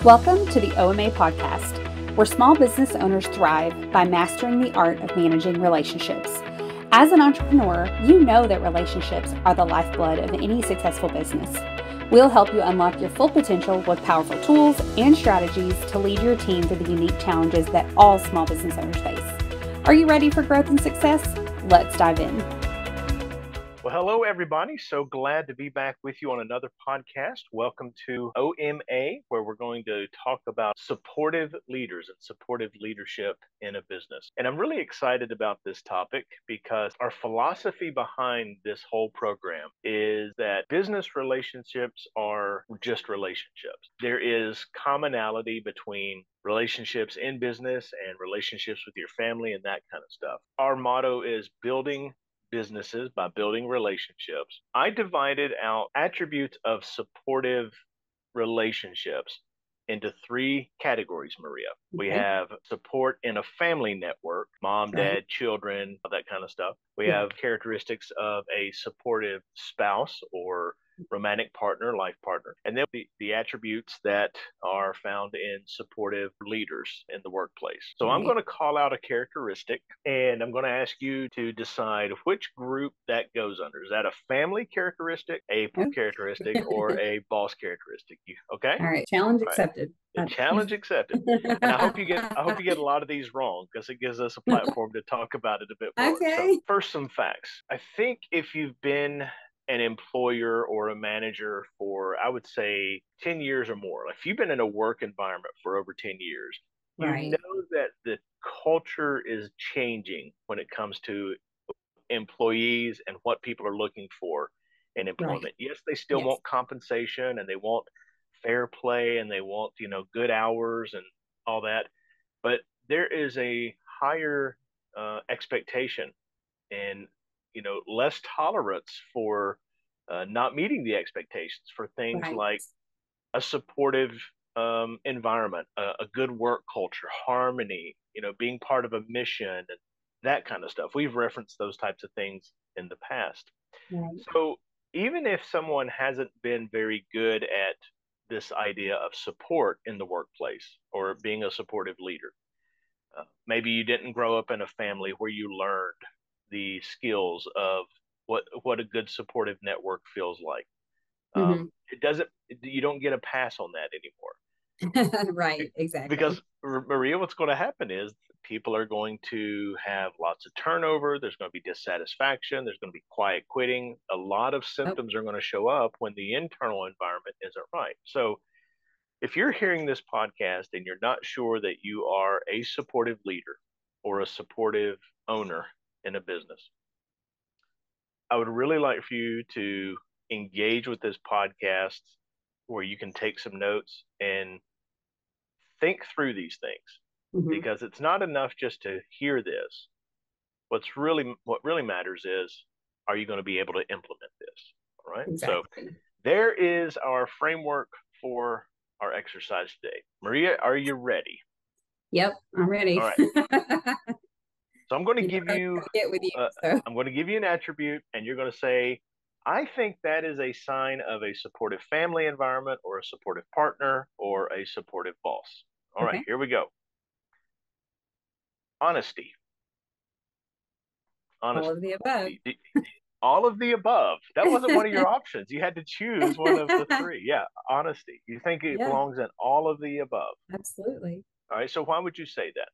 Welcome to the OMA podcast, where small business owners thrive by mastering the art of managing relationships. As an entrepreneur, you know that relationships are the lifeblood of any successful business. We'll help you unlock your full potential with powerful tools and strategies to lead your team through the unique challenges that all small business owners face. Are you ready for growth and success? Let's dive in. Well, hello, everybody. So glad to be back with you on another podcast. Welcome to OMA, where we're going to talk about supportive leaders and supportive leadership in a business. And I'm really excited about this topic because our philosophy behind this whole program is that business relationships are just relationships. There is commonality between relationships in business and relationships with your family and that kind of stuff. Our motto is building businesses by building relationships. I divided out attributes of supportive relationships into three categories, Maria. We have support in a family network, mom, dad, children, that kind of stuff. We have characteristics of a supportive spouse or romantic partner, life partner, and then the attributes that are found in supportive leaders in the workplace. So I'm going to call out a characteristic and I'm going to ask you to decide which group that goes under. Is that a family characteristic, a characteristic, or a boss characteristic? Okay? All right. Challenge accepted. Challenge accepted. And I hope you get a lot of these wrong because it gives us a platform to talk about it a bit more. Okay. So first, some facts. I think if you've been an employer or a manager for, I would say, 10 years or more, if you've been in a work environment for over 10 years, you know that the culture is changing when it comes to employees and what people are looking for in employment. Yes, they still want compensation and they want fair play and they want, good hours and all that. But there is a higher expectation and, less tolerance for not meeting the expectations for things like a supportive environment, a good work culture, harmony, being part of a mission and that kind of stuff. We've referenced those types of things in the past. So even if someone hasn't been very good at this idea of support in the workplace or being a supportive leader, maybe you didn't grow up in a family where you learned the skills of what a good supportive network feels like. You don't get a pass on that anymore. Right, exactly. Because Maria, what's going to happen is people are going to have lots of turnover. There's going to be dissatisfaction. There's going to be quiet quitting. A lot of symptoms are going to show up when the internal environment isn't right. So if you're hearing this podcast and you're not sure that you are a supportive leader or a supportive owner in a business, I would really like for you to engage with this podcast where you can take some notes and think through these things, because it's not enough just to hear this. What really matters is, are you going to be able to implement this? All right. Exactly. So there is our framework for our exercise today. Maria, are you ready? Yep, I'm ready. All right. So I'm going to give you, I'm going to give you an attribute and you're going to say, I think that is a sign of a supportive family environment or a supportive partner or a supportive boss. All right, here we go. Honesty. All of the above. All of the above. That wasn't one of your options. You had to choose one of the three. Yeah, honesty. You think it belongs in all of the above? Absolutely. All right, so why would you say that?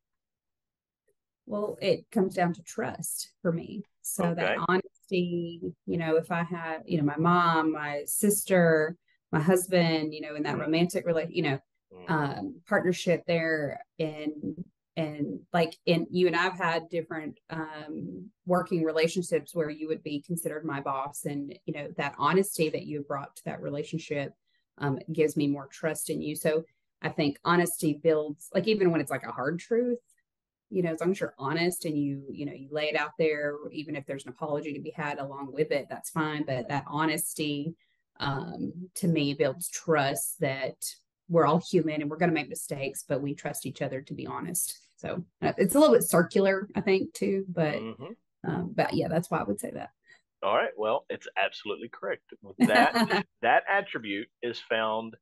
Well, it comes down to trust for me. So that honesty, if I had, my mom, my sister, my husband, in that romantic partnership there, and like you and I've had different working relationships where you would be considered my boss, and that honesty that you brought to that relationship gives me more trust in you. So I think honesty builds, like, even when it's like a hard truth, as long as you're honest and you lay it out there, even if there's an apology to be had along with it, that's fine. But that honesty, to me, builds trust that we're all human and we're going to make mistakes, but we trust each other to be honest. So it's a little bit circular, I think, too. But yeah, that's why I would say that. All right. Well, it's absolutely correct. That attribute is found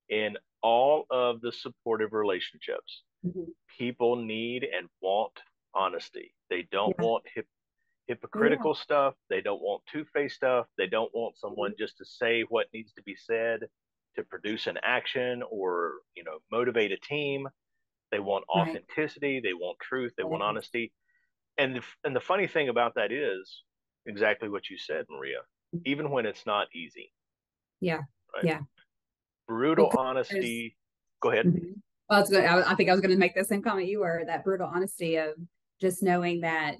in all of the supportive relationships, Mhm. people need and want honesty. They don't Yeah. want Yeah. hypocritical stuff. They don't want two-faced stuff. They don't want Mhm. someone just to say what needs to be said to produce an action or, motivate a team. They want Right. authenticity. They want truth. They want Yes. honesty. And the funny thing about that is exactly what you said, Maria. Even when it's not easy, Yeah. right? Yeah. Well, Brutal 'cause there's, honesty. Go ahead. mhm. Well, it's good. I think I was going to make the same comment you were, that brutal honesty of just knowing that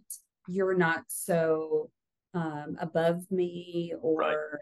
you're not so above me Right. or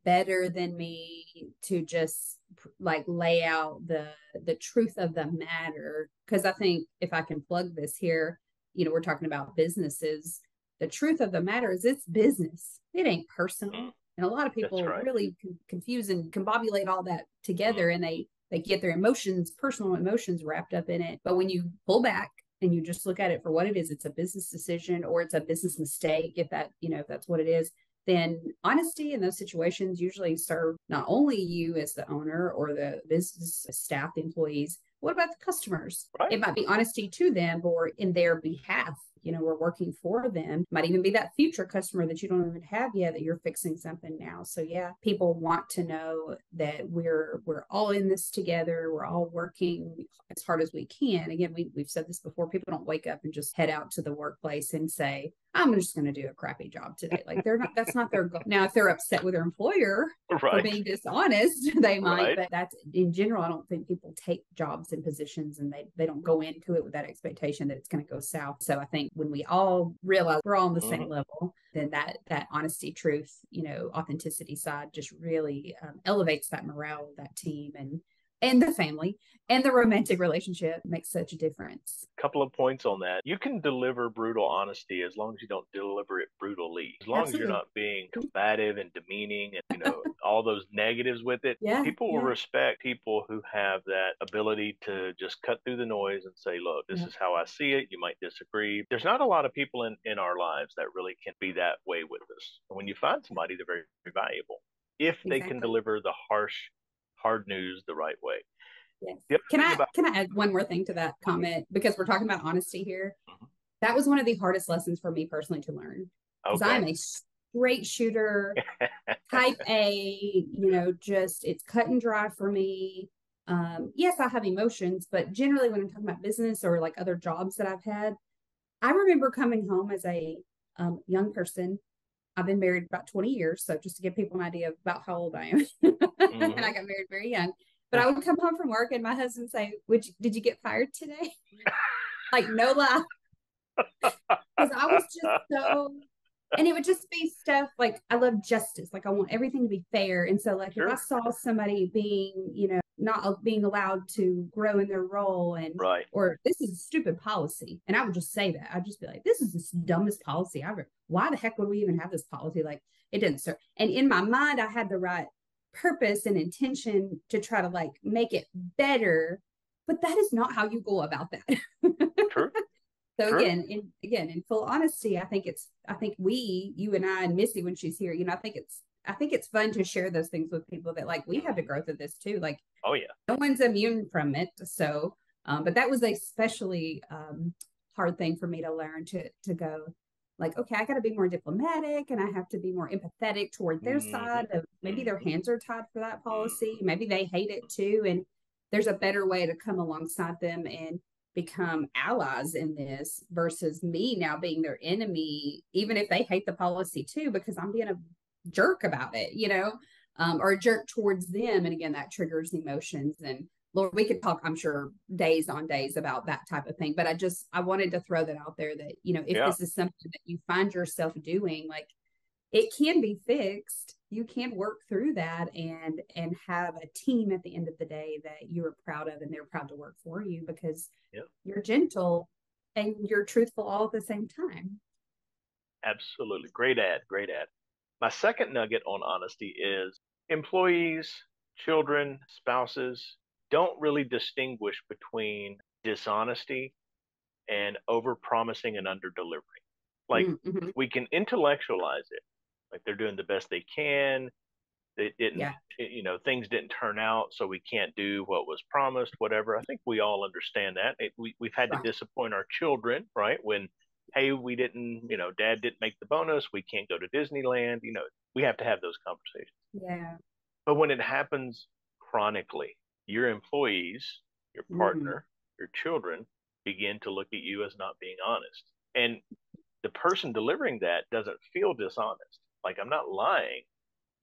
better than me, to just like lay out the truth of the matter. Because I think if I can plug this here, we're talking about businesses. The truth of the matter is it's business. It ain't Mm, personal. And a lot of that's people right. really confuse and combobulate all that together, Mm, and they get their emotions, personal emotions, wrapped up in it. But when you pull back and you just look at it for what it is, it's a business decision or it's a business mistake, if that's what it is, then honesty in those situations usually serve not only you as the owner or the business staff, the employees. What about the customers? right. It might be honesty to them or in their behalf. We're working for them. Might even be that future customer that you don't even have yet, that you're fixing something now. So yeah, people want to know that we're all in this together. We're all working as hard as we can. Again, we've said this before. People don't wake up and just head out to the workplace and say, I'm just going to do a crappy job today. Like, they're not, that's not their goal. Now, if they're upset with their employer for Right. being dishonest, they might, Right. but that's in general. I don't think people take jobs and positions and they don't go into it with that expectation that it's going to go south. So I think when we all realize we're all on the same Hmm. level, then that honesty, truth, authenticity side just really elevates that morale of that team and the family and the romantic relationship makes such a difference. Couple of points on that. You can deliver brutal honesty as long as you don't deliver it brutally. As long as you're Absolutely. not being combative and demeaning and, all those negatives with it, Yeah. people will Yeah. respect people who have that ability to just cut through the noise and say, look, this Yeah. is how I see it. You might disagree. There's not a lot of people in our lives that really can be that way with us. And when you find somebody, they're very, very valuable if they can Exactly. deliver the harsh, hard news the right way. Yes. The other Can thing I about, can I add one more thing to that comment, because we're talking about honesty here? Mhm. That was one of the hardest lessons for me personally to learn, because I'm Okay. a straight shooter, type A, just it's cut and dry for me. Yes, I have emotions, but generally when I'm talking about business or like other jobs that I've had, I remember coming home as a young person. I've been married about 20 years. So just to give people an idea of about how old I am. And I Hmm. got married very young. But I would come home from work and my husband would say, did you get fired today? Like, no lie. Because I was just so, and it would just be stuff like, I love justice. Like, I want everything to be fair. And so, like, if I Sure. saw somebody being, not being allowed to grow in their role, Right. or this is a stupid policy. And I would just say that. I'd just be like, this is the dumbest policy ever. Why the heck would we even have this policy? Like, it didn't serve. And in my mind, I had the right purpose and intention to try to like make it better. But that is not how you go about that. True. So True. in full honesty, I think you and I and Missy when she's here, I think it's fun to share those things with people that like we've had the Hmm. growth of this too. Like Oh yeah. no one's immune from it. So, but that was a especially hard thing for me to learn to go like, okay, I got to be more diplomatic and I have to be more empathetic toward their Hmm. side of maybe their Hmm. hands are tied for that policy. Hmm. Maybe they hate it too. And there's a better way to come alongside them and become allies in this versus me now being their enemy, even if they hate the policy too, because I'm being a jerk about it, or a jerk towards them. And again, that triggers emotions. And Lord, we could talk, I'm sure, days on days about that type of thing. But I wanted to throw that out there that, if Yeah. this is something that you find yourself doing, like it can be fixed. You can work through that and have a team at the end of the day that you're proud of and they're proud to work for you because Yeah. you're gentle and you're truthful all at the same time. Absolutely. Great ad. Great ad. My second nugget on honesty is employees, children, spouses don't really distinguish between dishonesty and over promising and under delivering. Like Mm-hmm. we can intellectualize it, like they're doing the best they can. it didn't, Yeah. things didn't turn out, so we can't do what was promised, whatever. I think we all understand that. We've had to Right. disappoint our children, right? When, hey, we didn't, dad didn't make the bonus, we can't go to Disneyland, we have to have those conversations. Yeah. But when it happens chronically, your employees, your Mm-hmm. partner, your children begin to look at you as not being honest. And the person delivering that doesn't feel dishonest. Like, I'm not lying,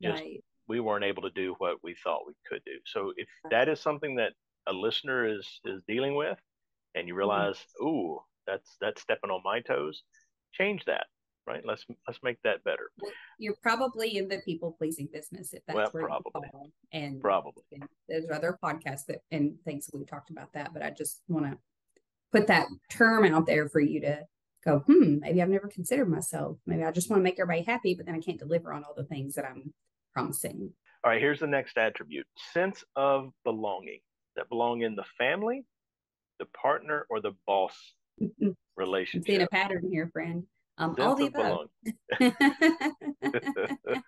just Right. we weren't able to do what we thought we could do. So if that is something that a listener is dealing with, and you Mm-hmm. realize, ooh, that's stepping on my toes, change that, right? Let's make that better. Well, you're probably in the people pleasing business if Well, that's where you probably, fall. And probably. there's other podcasts that and things we've talked about that, but I just want to put that term out there for you to go, maybe I've never considered myself. Maybe I just want to make everybody happy, but then I can't deliver on all the things that I'm promising. All right, here's the next attribute: sense of belonging. That belong in the family, the partner, or the boss I'm seeing a relationship. pattern here, friend. All Sense the of above. belonging. But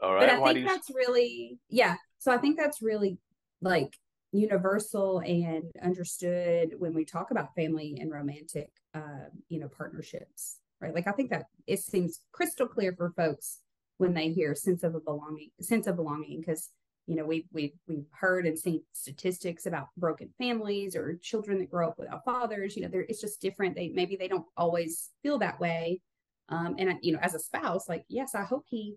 All right, I why think do you? that's really, yeah. So I think that's really like universal and understood when we talk about family and romantic, partnerships, right? Like I think that it seems crystal clear for folks when they hear sense of belonging, because we've heard and seen statistics about broken families or children that grow up without fathers. It's just different. Maybe they don't always feel that way. And as a spouse, like, yes, I hope he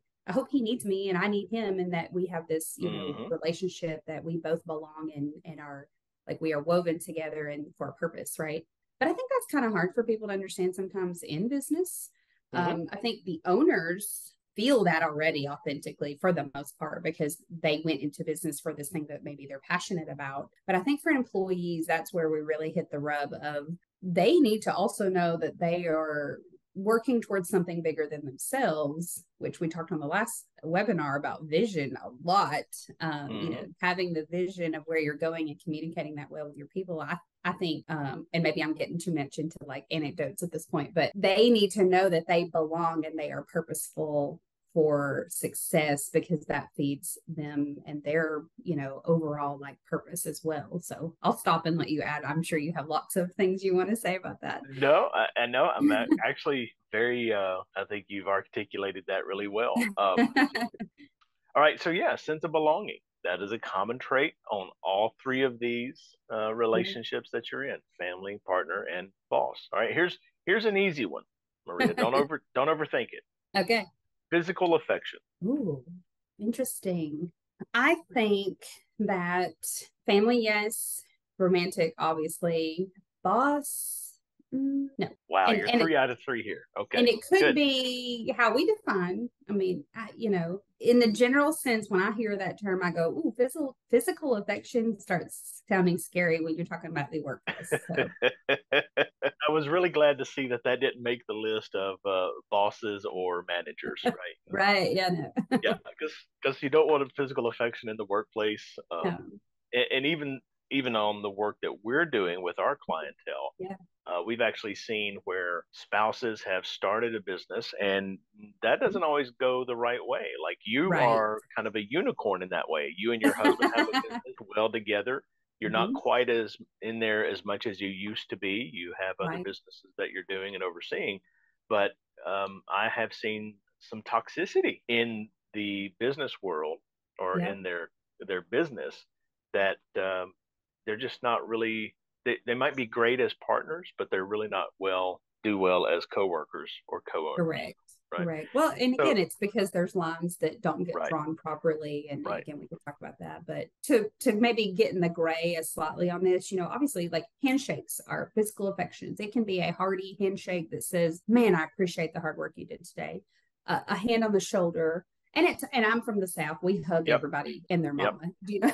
needs me and I need him, and that we have this, Mm-hmm, relationship that we both belong in and are like we are woven together and for a purpose, right? But I think that's kind of hard for people to understand sometimes in business. mm-hmm, I think the owners feel that already authentically for the most part because they went into business for this thing that maybe they're passionate about. But I think for employees, that's where we really hit the rub of they need to also know that they are working towards something bigger than themselves, which we talked on the last webinar about vision a lot. mm-hmm. Having the vision of where you're going and communicating that well with your people. I think, and maybe I'm getting too much into like anecdotes at this point, but they need to know that they belong and they are purposeful for success because that feeds them and their overall like purpose as well. So I'll stop and let you add. I'm sure you have lots of things you want to say about that. No, I know. I'm actually very. I think you've articulated that really well. All right, so yeah, sense of belonging. That is a common trait on all three of these relationships that you're in: family, partner, and boss. All right, here's an easy one, Maria. Don't overthink it. Okay. Physical affection. Ooh, interesting. I think that family, yes. Romantic, obviously. Boss, no. Wow, And you're and 3 out of 3 here. and Okay, it could good. be how we define. I mean, in the general sense, when I hear that term, I go, "Ooh, physical affection" starts sounding scary when you're talking about the workplace. So, I was really glad to see that that didn't make the list of bosses or managers, right? right, yeah, no, Yeah, because you don't want a physical affection in the workplace, no, and even on the work that we're doing with our clientele, yeah, we've actually seen where spouses have started a business, and that doesn't always go the right way. Like, you right. are kind of a unicorn in that way. You and your husband have a business well together. You're not hmm quite as in there as much as you used to be. You have other Right, businesses that you're doing and overseeing, but I have seen some toxicity in the business world or yeah. in their business that they're just not really. They might be great as partners, but they're really not do well as coworkers or co-owners, Correct. right? Correct. Well, and So again, it's because there's lines that don't get right, drawn properly. And right, again, we can talk about that. But to maybe get in the gray as slightly on this, obviously like handshakes are physical affections. It can be a hearty handshake that says, "Man, I appreciate the hard work you did today." A hand on the shoulder. And I'm from the South. We hug yep, everybody and their yep, mama. Do you know?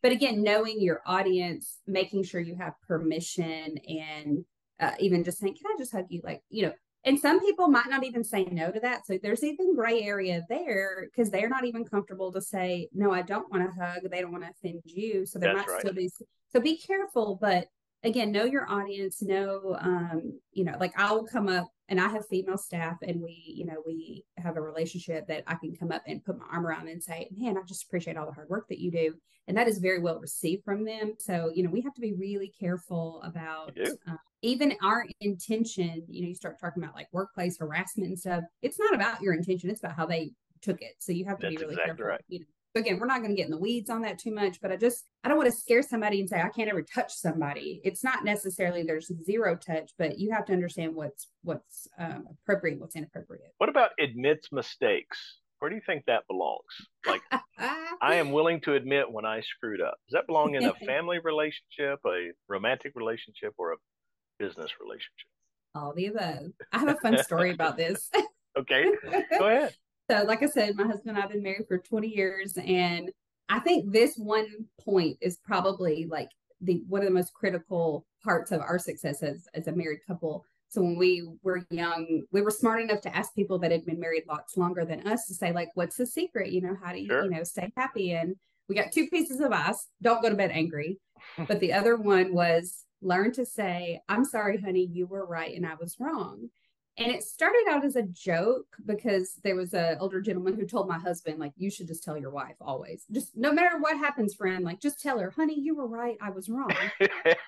But again, knowing your audience, making sure you have permission, and even just saying, "Can I just hug you?" Like, and some people might not even say no to that. So there's even gray area there because they're not even comfortable to say, "No, I don't want to hug." They don't want to offend you. So there that's might right. still be, so be careful. But again, know your audience, know, like I will come up and I have female staff and we have a relationship that I can come up and put my arm around and say, man, I just appreciate all the hard work that you do. And that is very well received from them. So, we have to be really careful about even our intention. You start talking about like workplace harassment and stuff. It's not about your intention. It's about how they took it. So you have to be really exactly careful. Right. Again, we're not going to get in the weeds on that too much, but I don't want to scare somebody and say I can't ever touch somebody. It's not necessarily there's zero touch, but you have to understand what's appropriate, what's inappropriate. What about admits mistakes? Where do you think that belongs? Like, I am willing to admit when I screwed up. Does that belong in a family relationship, a romantic relationship, or a business relationship? All the above. I have a fun story about this. Okay, go ahead. So, like I said, my husband and I have been married for 20 years. And I think this one point is probably like one of the most critical parts of our success as a married couple. So when we were young, we were smart enough to ask people that had been married lots longer than us to say, like, what's the secret? How do you, stay happy? And we got two pieces of advice. Don't go to bed angry. But the other one was learn to say, I'm sorry, honey, you were right and I was wrong. And it started out as a joke because there was an older gentleman who told my husband, like, you should just tell your wife always. Just no matter what happens, friend, like, just tell her, honey, you were right. I was wrong.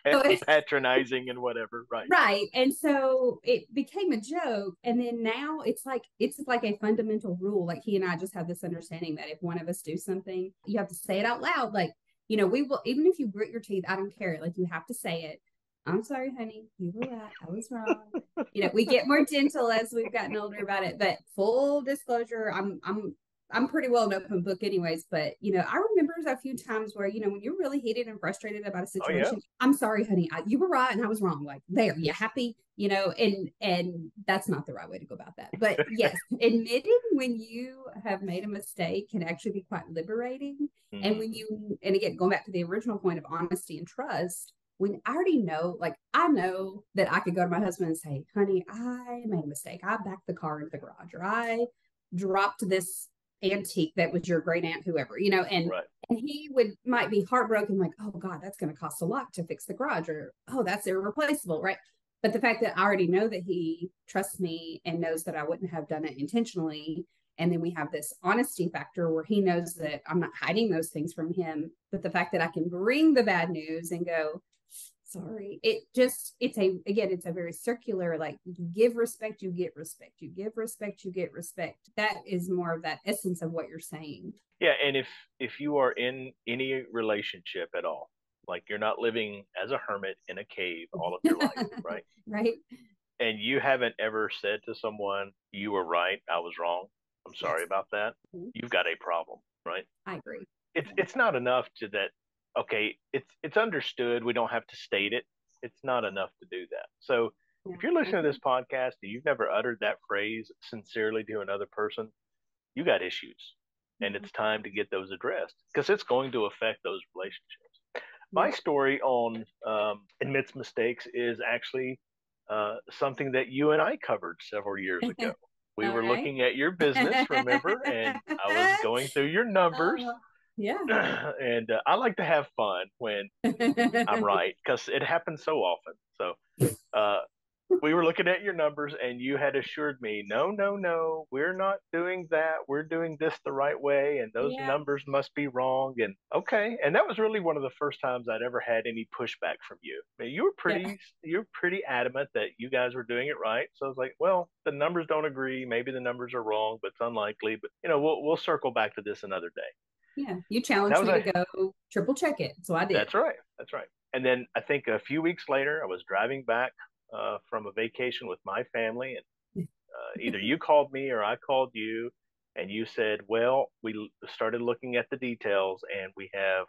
So patronizing and whatever. Right. Right. And so it became a joke. And then now it's like a fundamental rule. Like he and I just have this understanding that if one of us do something, you have to say it out loud. Like, we will, even if you grit your teeth, I don't care. Like you have to say it. I'm sorry, honey. You were right. I was wrong. We get more gentle as we've gotten older about it. But full disclosure, I'm pretty well an open book, anyways. But I remember a few times where when you're really heated and frustrated about a situation. I'm sorry, honey. You were right and I was wrong. Like there, you happy? And that's not the right way to go about that. But yes, admitting when you have made a mistake can actually be quite liberating. Mm-hmm. And again, going back to the original point of honesty and trust. When I already know, like I know that I could go to my husband and say, honey, I made a mistake. I backed the car into the garage, or I dropped this antique that was your great aunt, whoever, and he might be heartbroken, like, oh God, that's going to cost a lot to fix the garage, or oh, that's irreplaceable, right? But the fact that I already know that he trusts me and knows that I wouldn't have done it intentionally. And then we have this honesty factor where he knows that I'm not hiding those things from him. But the fact that I can bring the bad news and go, sorry, it's a very circular, like you give respect, you get respect, you give respect, you get respect. That is more of that essence of what you're saying. Yeah. And if you are in any relationship at all, like you're not living as a hermit in a cave all of your life, right? Right. And you haven't ever said to someone, you were right, I was wrong, I'm sorry about that. Mm-hmm. You've got a problem, right? I agree. It's not enough to that. Okay, it's understood. We don't have to state it. It's not enough to do that. So if you're listening to this podcast and you've never uttered that phrase sincerely to another person, you got issues. And it's time to get those addressed because it's going to affect those relationships. My story on admits mistakes is actually something that you and I covered several years ago. We were looking at your business, remember? And I was going through your numbers. Yeah. And I like to have fun when I'm right because it happens so often. So we were looking at your numbers and you had assured me, no, we're not doing that. We're doing this the right way. And those numbers must be wrong. And okay. And that was really one of the first times I'd ever had any pushback from you. I mean, you were pretty adamant that you guys were doing it right. So I was like, well, the numbers don't agree. Maybe the numbers are wrong, but it's unlikely. But we'll circle back to this another day. Yeah, you challenged me to go triple check it, so I did. That's right. And then I think a few weeks later, I was driving back from a vacation with my family, and either you called me or I called you, and you said, well, we started looking at the details, and we have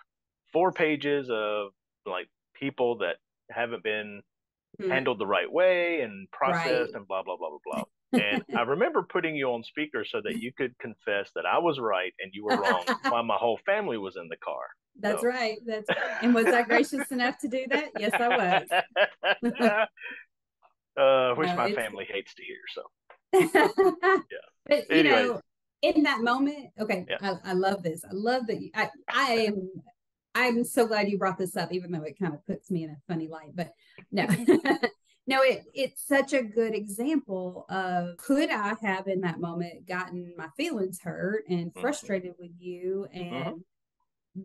4 pages of like people that haven't been handled the right way and processed and blah, blah, blah, blah, blah. And I remember putting you on speaker so that you could confess that I was right and you were wrong while my whole family was in the car. That's right. And was I gracious enough to do that? Yes, I was. Which my family hates to hear. So, yeah. But in that moment, okay, I love this. I love that I am I'm so glad you brought this up, even though it kind of puts me in a funny light. But no, no, it's such a good example of, could I have in that moment gotten my feelings hurt and Mm-hmm. frustrated with you Mm-hmm. and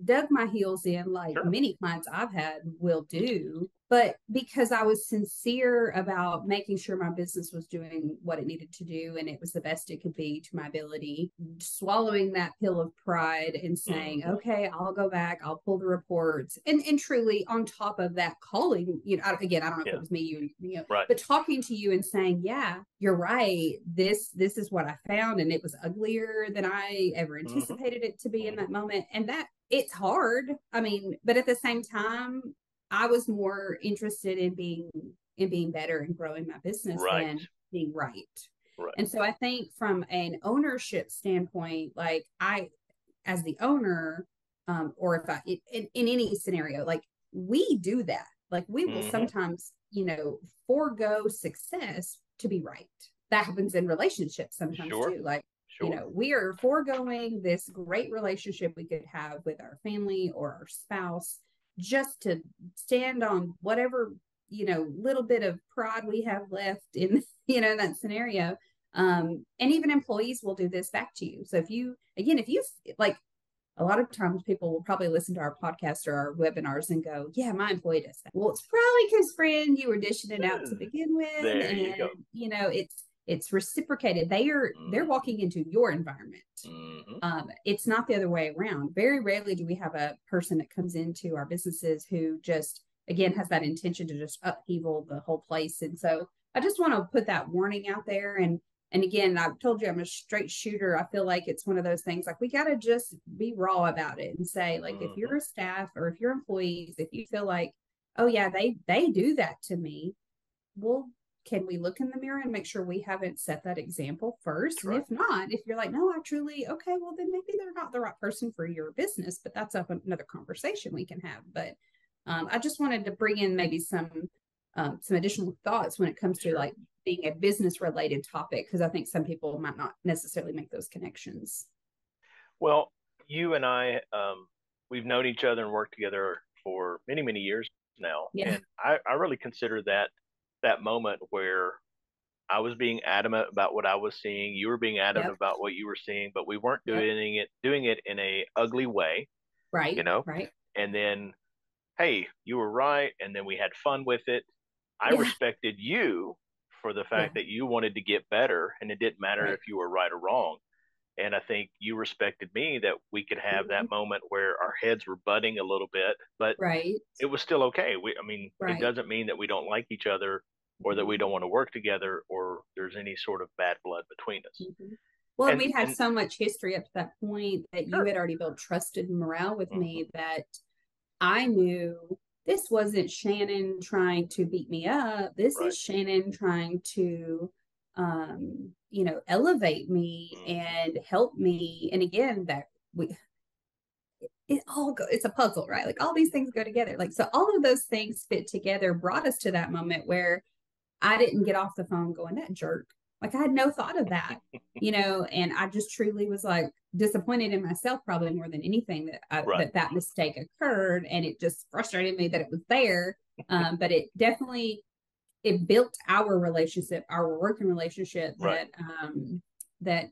dug my heels in like Sure. many clients I've had will do, but because I was sincere about making sure my business was doing what it needed to do and it was the best it could be to my ability, swallowing that pill of pride and saying, Mm-hmm. okay, I'll go back, I'll pull the reports, and truly on top of that, calling, again, I don't know if it Yeah. was me, Right. but talking to you and saying, yeah, you're right, this is what I found, and it was uglier than I ever Mm-hmm. anticipated it to be in Mm-hmm. that moment. And that, it's hard. I mean, but at the same time, I was more interested in being better and growing my business Right. than being right. Right. And so I think from an ownership standpoint, like I, as the owner, or if I in any scenario, like we do that. Like we will Mm-hmm. sometimes, forego success to be right. That happens in relationships sometimes Sure. too. Like, Sure. we are foregoing this great relationship we could have with our family or our spouse just to stand on whatever, little bit of pride we have left in, that scenario. And even employees will do this back to you. So if you like, a lot of times people will probably listen to our podcast or our webinars and go, yeah, my employee does that. Well, it's probably because, friend, you were dishing it out to begin with. There you And, go. it's reciprocated. They're Mm-hmm. walking into your environment. Mm-hmm. It's not the other way around. Very rarely do we have a person that comes into our businesses who just, again, has that intention to just upheaval the whole place. And so I just want to put that warning out there. And again, I've told you I'm a straight shooter. I feel like it's one of those things, like we got to just be raw about it and say, like, if Mm-hmm. you're a staff or if you're employees, if you feel like, oh yeah, they do that to me, well, can we look in the mirror and make sure we haven't set that example first? That's And right. if not, if you're like, no, I truly, okay, well, then maybe they're not the right person for your business, but that's up another conversation we can have. But I just wanted to bring in maybe some additional thoughts when it comes to Sure. like being a business related topic, because I think some people might not necessarily make those connections. Well, you and I, we've known each other and worked together for many, many years now, Yeah. and I really consider that moment where I was being adamant about what I was seeing, you were being adamant Yep. about what you were seeing, but we weren't Yep. doing it in a ugly way, you Right. know. Right. And then, hey, you were right, and then we had fun with it. I Yeah. respected you for the Yeah. fact that you wanted to get better, and it didn't matter Right. if you were right or wrong. And I think you respected me that we could have Mm-hmm. that moment where our heads were butting a little bit, but Right. it was still okay. I mean, it Right. doesn't mean that we don't like each other or that we don't want to work together or there's any sort of bad blood between us. Mm-hmm. Well, and And we'd had and so much history up to that point that you sure. had already built trusted morale with Hmm. me that I knew this wasn't Shannon trying to beat me up. This Right. is Shannon trying to, elevate me Hmm. and help me. And again, that we, it's a puzzle, right? Like all these things go together. Like, so all of those things fit together, brought us to that moment where I didn't get off the phone going, that jerk. Like I had no thought of that, and I just truly was like disappointed in myself, probably more than anything Right. that mistake occurred, and it just frustrated me that it was there. But it definitely, it built our relationship, our working relationship, Right. that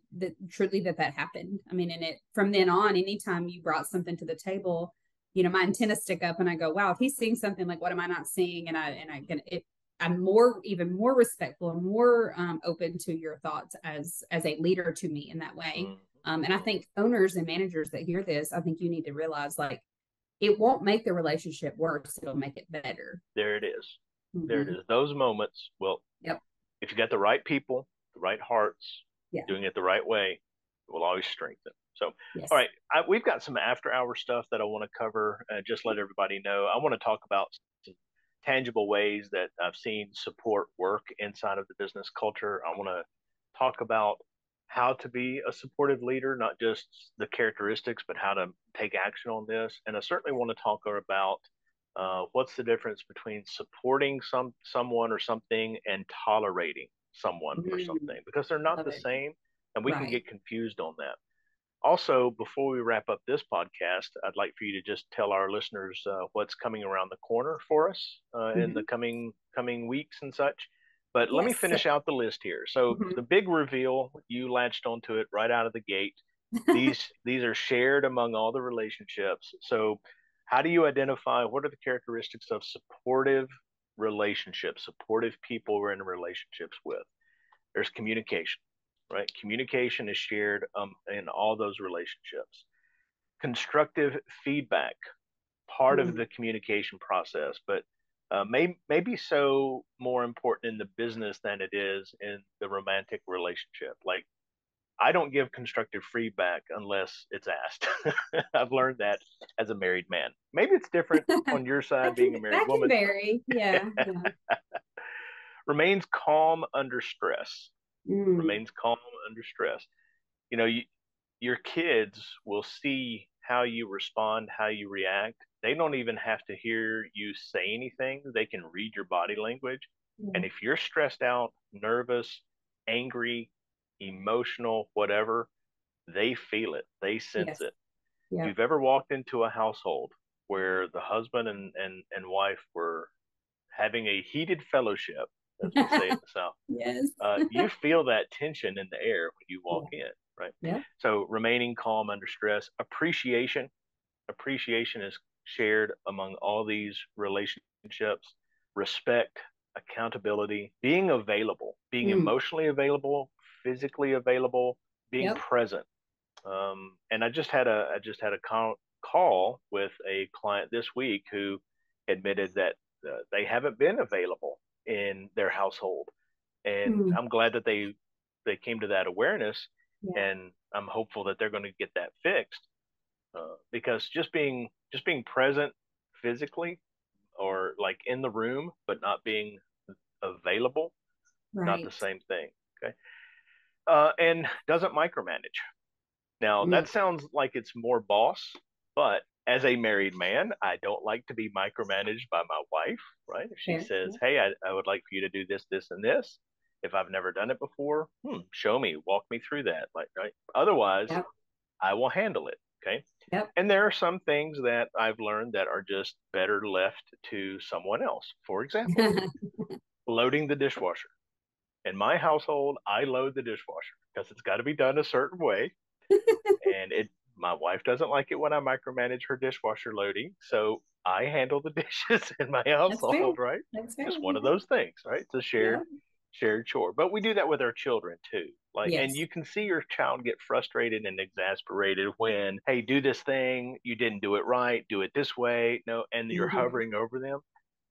truly that happened. I mean, and it from then on, anytime you brought something to the table, my antennas stick up and I go, wow, if he's seeing something, like what am I not seeing? And I can it I'm even more respectful and more open to your thoughts as a leader to me in that way. Hmm. And I Hmm. think owners and managers that hear this, I think you need to realize, like, it won't make the relationship worse; it'll make it better. There it is. There it Mm-hmm. is. Those moments, well, Yep. if you got the right people, the right hearts, Yeah. doing it the right way, it will always strengthen. So, all Yes. right, we've got some after hour stuff that I want to cover. Just let everybody know. I want to talk about some tangible ways that I've seen support work inside of the business culture. I want to talk about how to be a supportive leader, not just the characteristics, but how to take action on this. And I certainly want to talk about what's the difference between supporting someone or something and tolerating someone or Mm, something because they're not love the it. same and we can Right. get confused on that. Also, before we wrap up this podcast, I'd like for you to just tell our listeners what's coming around the corner for us in the coming weeks and such. But let me Yes. finish out the list here. So the big reveal, you latched onto it right out of the gate. These are shared among all the relationships. So how do you identify what are the characteristics of supportive relationships, supportive people we're in relationships with? There's communication, right? Communication is shared in all those relationships. Constructive feedback, part of the communication process, but maybe so more important in the business than it is in the romantic relationship. Like, I don't give constructive feedback unless it's asked. I've learned that as a married man. Maybe it's different on your side being a married that can woman. vary. Yeah. Remains calm under stress. Remains calm under stress. You know, your kids will see how you respond, how you react. They don't even have to hear you say anything. They can read your body language. And if you're stressed out, nervous, angry, emotional, whatever, they feel it. They sense Yes. it. If Yeah. you've ever walked into a household where the husband and wife were having a heated fellowship, as we say in the South, Yes. you feel that tension in the air when you walk Yeah. in, right? Yeah. So remaining calm under stress, appreciation is shared among all these relationships, respect, accountability, being available, being emotionally available, physically available, being Yep. present. And I just had a call with a client this week who admitted that they haven't been available in their household, and I'm glad that they came to that awareness, Yeah. and I'm hopeful that they're going to get that fixed, because just being present physically or like in the room but not being available, not the Right. same thing. Okay. And doesn't micromanage. Now, that sounds like it's more boss, but as a married man, I don't like to be micromanaged by my wife, right? If she Fair. says, hey, I would like for you to do this, this, and this, if I've never done it before, show me, walk me through that. Like, right? Otherwise, Yep. I will handle it. Okay. Yep. And there are some things that I've learned that are just better left to someone else. For example, loading the dishwasher. In my household, I load the dishwasher because it's got to be done a certain way, and it my wife doesn't like it when I micromanage her dishwasher loading, so I handle the dishes in my That's fair. household, right? That's fair. Just one of those things, right? It's a Yeah. shared chore. But we do that with our children too. Like, and Yes. you can see your child get frustrated and exasperated when, hey, do this thing, you didn't do it right, do it this way, no, and you're hovering over them.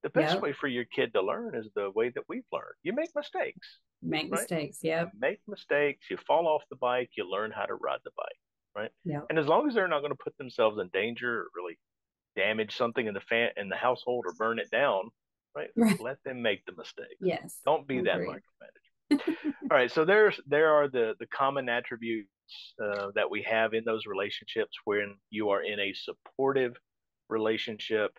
The best Yep. way for your kid to learn is the way that we've learned. You make mistakes, Make right? mistakes. You Yep. make mistakes, you fall off the bike, you learn how to ride the bike, right? Yep. And as long as they're not going to put themselves in danger or really damage something in the household or burn it down, right? Right. Let them make the mistakes. Yes. Don't be that Agree. micromanager. All right, so there are the common attributes that we have in those relationships when you are in a supportive relationship.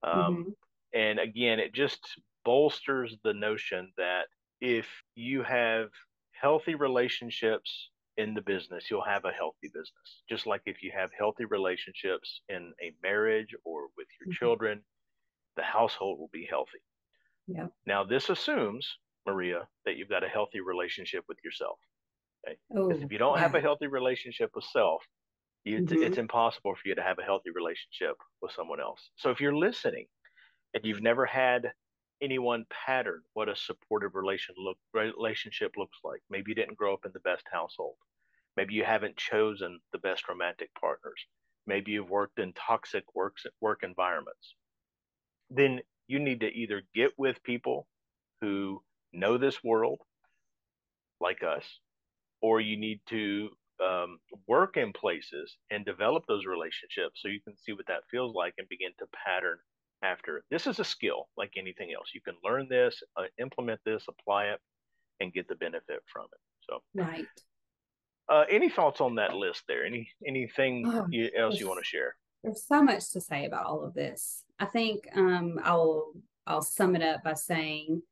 Um, Mm-hmm. and again, it just bolsters the notion that if you have healthy relationships in the business, you'll have a healthy business. Just like if you have healthy relationships in a marriage or with your Mm-hmm. children, the household will be healthy. Yep. Now, this assumes, Maria, that you've got a healthy relationship with yourself. Okay? Because if Oh, you don't have yeah. a healthy relationship with self, Mm-hmm. it's impossible for you to have a healthy relationship with someone else. So if you're listening and you've never had anyone pattern what a supportive relationship looks like, maybe you didn't grow up in the best household, maybe you haven't chosen the best romantic partners, maybe you've worked in toxic work environments, then you need to either get with people who know this world like us, or you need to work in places and develop those relationships so you can see what that feels like and begin to pattern after it. This is a skill like anything else. You can learn this, implement this, apply it, and get the benefit from it. So, Right. any thoughts on that list there? Anything Oh, else you want to share? there's so much to say about all of this. I think I'll sum it up by saying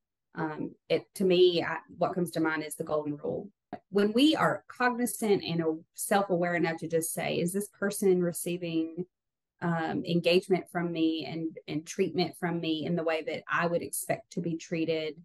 it to me, what comes to mind is the golden rule. when we are cognizant and self-aware enough to just say, is this person receiving engagement from me and treatment from me in the way that I would expect to be treated?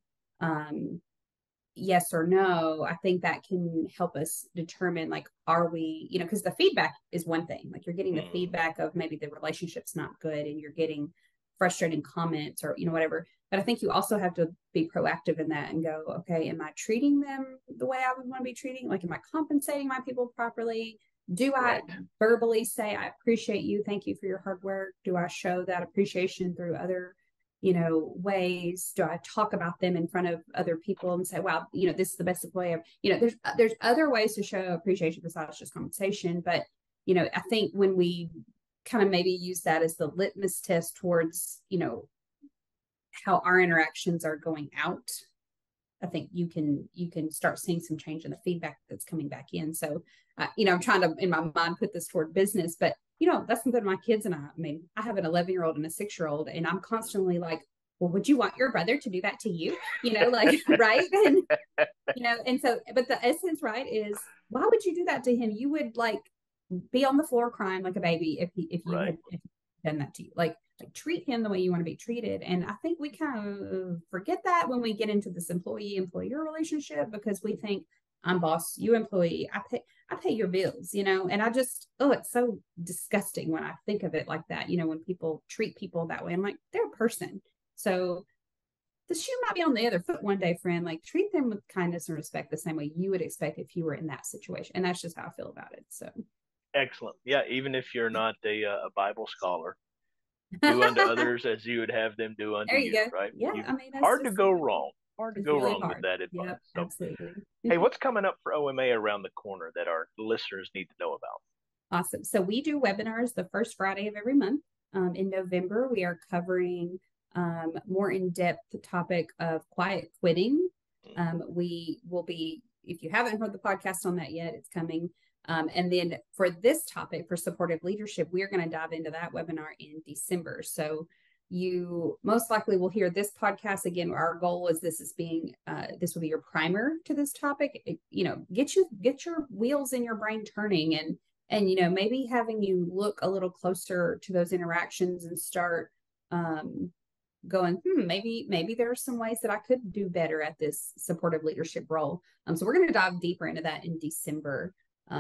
Yes or no. I think that can help us determine, like, are we, because the feedback is one thing. Like, you're getting the feedback of maybe the relationship's not good and you're getting frustrating comments or, whatever. But I think you also have to be proactive in that and go, okay, am I treating them the way I would want to be treating? Like, am I compensating my people properly? Do I verbally say, I appreciate you, thank you for your hard work? Do I show that appreciation through other, ways? Do I talk about them in front of other people and say, wow, this is the best employee ever? There's other ways to show appreciation besides just compensation. But, I think when we kind of maybe use that as the litmus test towards, how our interactions are going out, I think you can start seeing some change in the feedback that's coming back in. So, I'm trying to, in my mind, put this toward business, but, that's something my kids and I mean, I have an 11-year-old and a 6-year-old, and I'm constantly like, well, would you want your brother to do that to you? Like, right. And, and so, but the essence, right, is, why would you do that to him? You would, like, be on the floor crying like a baby if you had done that to you. Like treat him the way you want to be treated. And I think we kind of forget that when we get into this employee-employer relationship, because we think, I'm boss, you employee, I pay your bills, and I just, it's so disgusting when I think of it like that. When people treat people that way, I'm like, they're a person. So the shoe might be on the other foot one day, friend. Like, treat them with kindness and respect the same way you would expect if you were in that situation. And that's just how I feel about it. So excellent. Yeah, even if you're not a Bible scholar, do unto others as you would have them do unto you, right? Yeah, I mean, that's hard to go wrong. Hard to go really wrong with that advice. Yep, so, absolutely. Hey, what's coming up for OMA around the corner that our listeners need to know about? Awesome. So we do webinars the first Friday of every month. In November, we are covering more in-depth topic of quiet quitting. We will be, if you haven't heard the podcast on that yet, it's coming. And then for this topic, for supportive leadership, we are going to dive into that webinar in December. So you most likely will hear this podcast again. Our goal is this will be your primer to this topic. Get your wheels in your brain turning, and maybe having you look a little closer to those interactions and start going, maybe there are some ways that I could do better at this supportive leadership role. So we're going to dive deeper into that in December.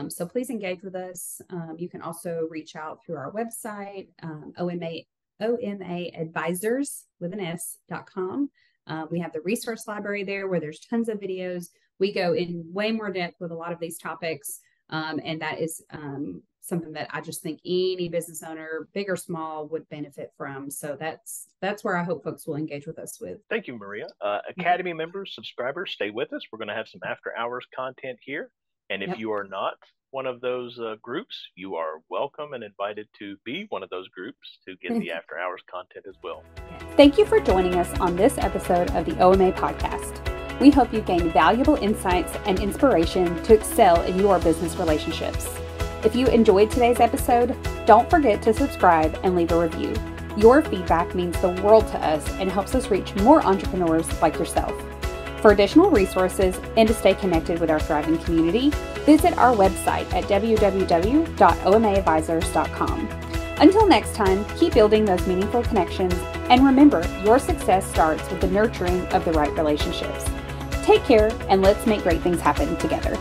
So please engage with us. You can also reach out through our website, OMA advisors with an S.com. We have the resource library there where there's tons of videos. We go in way more depth with a lot of these topics. And that is something that I just think any business owner, big or small, would benefit from. So that's where I hope folks will engage with us with. Thank you, Maria. Academy members, subscribers, stay with us. We're going to have some after hours content here. And if you are not one of those groups, you are welcome and invited to be one of those groups to get the after hours content as well. Thank you for joining us on this episode of the OMA podcast. We hope you gained valuable insights and inspiration to excel in your business relationships. If you enjoyed today's episode, don't forget to subscribe and leave a review. Your feedback means the world to us and helps us reach more entrepreneurs like yourself. For additional resources and to stay connected with our thriving community, visit our website at www.omaadvisors.com. Until next time, keep building those meaningful connections, and remember, your success starts with the nurturing of the right relationships. Take care, and let's make great things happen together.